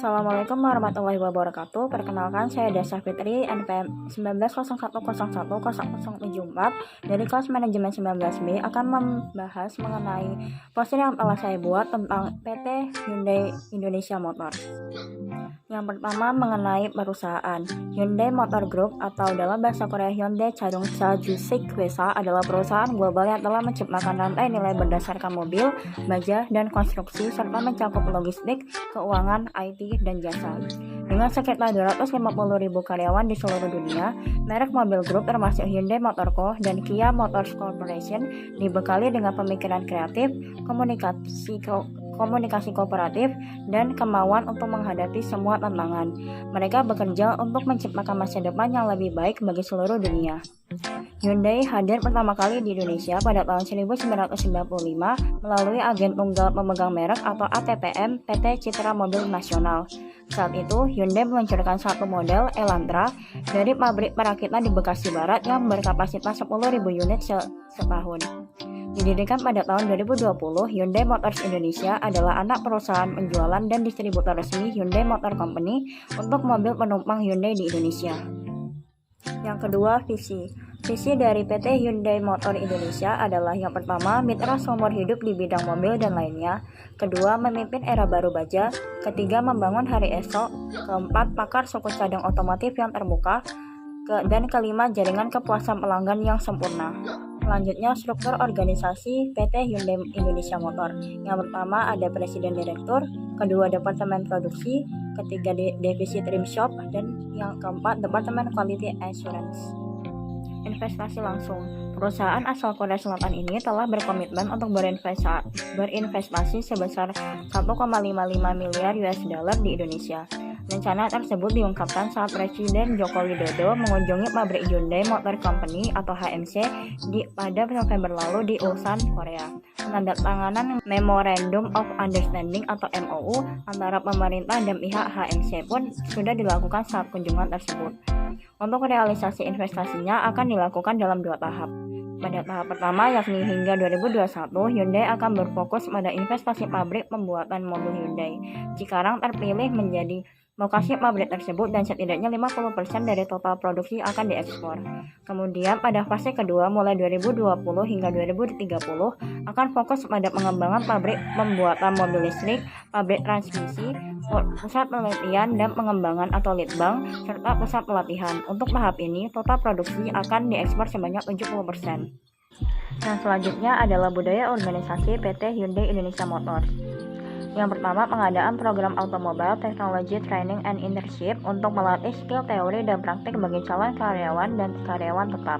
Assalamualaikum warahmatullahi wabarakatuh. Perkenalkan, saya Dasya Fitri, NPM 1901101074 dari kelas manajemen 19B akan membahas mengenai poster yang telah saya buat tentang PT Hyundai Indonesia Motor. Yang pertama mengenai perusahaan. Hyundai Motor Group atau dalam bahasa Korea Hyundai Charoengsa Jusik Wesa adalah perusahaan global yang telah menciptakan rantai nilai berdasarkan mobil, baja, dan konstruksi serta mencakup logistik, keuangan, IT, dan jasa. Dengan sekitar 250.000 karyawan di seluruh dunia, merek mobil grup termasuk Hyundai Motor Co. dan Kia Motors Corporation dibekali dengan pemikiran kreatif, komunikasi kooperatif, dan kemauan untuk menghadapi semua tantangan. Mereka bekerja untuk menciptakan masa depan yang lebih baik bagi seluruh dunia. Hyundai hadir pertama kali di Indonesia pada tahun 1995 melalui agen tunggal pemegang merek atau ATPM PT Citra Mobil Nasional. Saat itu, Hyundai meluncurkan satu model Elantra dari pabrik perakitan di Bekasi Barat yang berkapasitas 10.000 unit setahun. Didirikan pada tahun 2020, Hyundai Motors Indonesia adalah anak perusahaan penjualan dan distributor resmi Hyundai Motor Company untuk mobil penumpang Hyundai di Indonesia. Yang kedua, visi dari PT Hyundai Motor Indonesia adalah yang pertama, mitra seumur hidup di bidang mobil dan lainnya. Kedua, memimpin era baru baja. Ketiga, membangun hari esok. Keempat, pakar suku cadang otomotif yang terbuka. Dan kelima, jaringan kepuasan pelanggan yang sempurna. Selanjutnya, struktur organisasi PT Hyundai Indonesia Motor. Yang pertama ada Presiden Direktur, kedua Departemen Produksi, ketiga Divisi Trim Shop, dan yang keempat Departemen Quality Assurance. Investasi langsung. Perusahaan asal Korea Selatan ini telah berkomitmen untuk berinvestasi sebesar 1,55 miliar US dollar di Indonesia. Rencana tersebut diungkapkan saat Presiden Joko Widodo mengunjungi pabrik Hyundai Motor Company atau HMC pada November lalu di Ulsan, Korea. Penandatanganan Memorandum of Understanding atau MOU antara pemerintah dan pihak HMC pun sudah dilakukan saat kunjungan tersebut. Untuk realisasi investasinya akan dilakukan dalam 2 tahap. Pada tahap pertama, yakni hingga 2021, Hyundai akan berfokus pada investasi pabrik pembuatan mobil Hyundai. Cikarang terpilih menjadi lokasi pabrik tersebut dan setidaknya 50% dari total produksi akan diekspor. Kemudian pada fase kedua mulai 2020 hingga 2030 akan fokus pada pengembangan pabrik pembuatan mobil listrik, pabrik transmisi, pusat penelitian dan pengembangan atau litbang, serta pusat pelatihan. Untuk tahap ini total produksi akan diekspor sebanyak 70%. Yang selanjutnya adalah budaya organisasi PT Hyundai Indonesia Motor. Yang pertama, pengadaan program Automobile Technology Training and Internship untuk melatih skill teori dan praktik bagi calon karyawan dan karyawan tetap.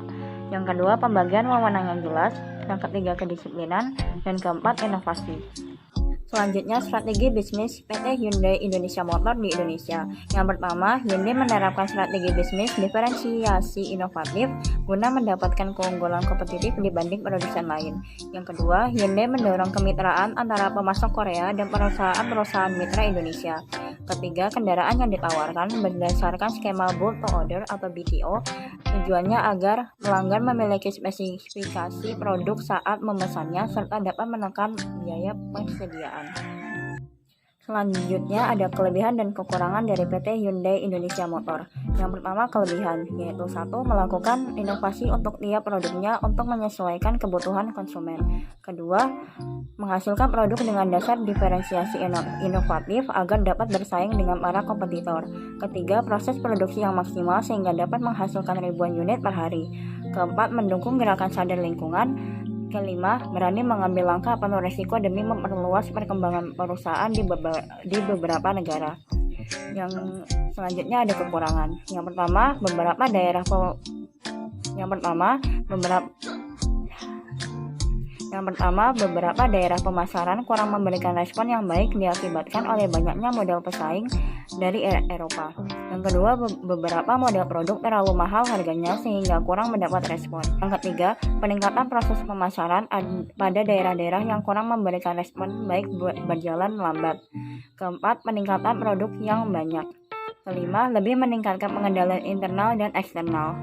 Yang kedua, pembagian wewenang yang jelas. Yang ketiga, kedisiplinan. Dan keempat, inovasi. Selanjutnya, strategi bisnis PT Hyundai Indonesia Motor di Indonesia. Yang pertama, Hyundai menerapkan strategi bisnis diferensiasi inovatif guna mendapatkan keunggulan kompetitif dibanding produsen lain. Yang kedua, Hyundai mendorong kemitraan antara pemasok Korea dan perusahaan-perusahaan mitra Indonesia. Ketiga, kendaraan yang ditawarkan berdasarkan skema Build to Order atau BTO. Tujuannya agar pelanggan memiliki spesifikasi produk saat memesannya serta dapat menekan biaya persediaan. Selanjutnya ada kelebihan dan kekurangan dari PT Hyundai Indonesia Motor. Yang pertama, kelebihan yaitu 1. Melakukan inovasi untuk tiap produknya untuk menyesuaikan kebutuhan konsumen. Kedua, menghasilkan produk dengan dasar diferensiasi inovatif agar dapat bersaing dengan para kompetitor. Ketiga, proses produksi yang maksimal sehingga dapat menghasilkan ribuan unit per hari. Keempat, mendukung gerakan sadar lingkungan. Kelima, berani mengambil langkah penuh resiko demi memperluas perkembangan perusahaan di beberapa negara. Yang selanjutnya ada kekurangan. Yang pertama, beberapa daerah pemasaran kurang memberikan respon yang baik diakibatkan oleh banyaknya model pesaing dari Eropa. Yang kedua, beberapa model produk terlalu mahal harganya sehingga kurang mendapat respon. Yang ketiga, peningkatan proses pemasaran pada daerah-daerah yang kurang memberikan respon baik berjalan lambat. Keempat, peningkatan produk yang banyak. Kelima, lebih meningkatkan pengendalian internal dan eksternal.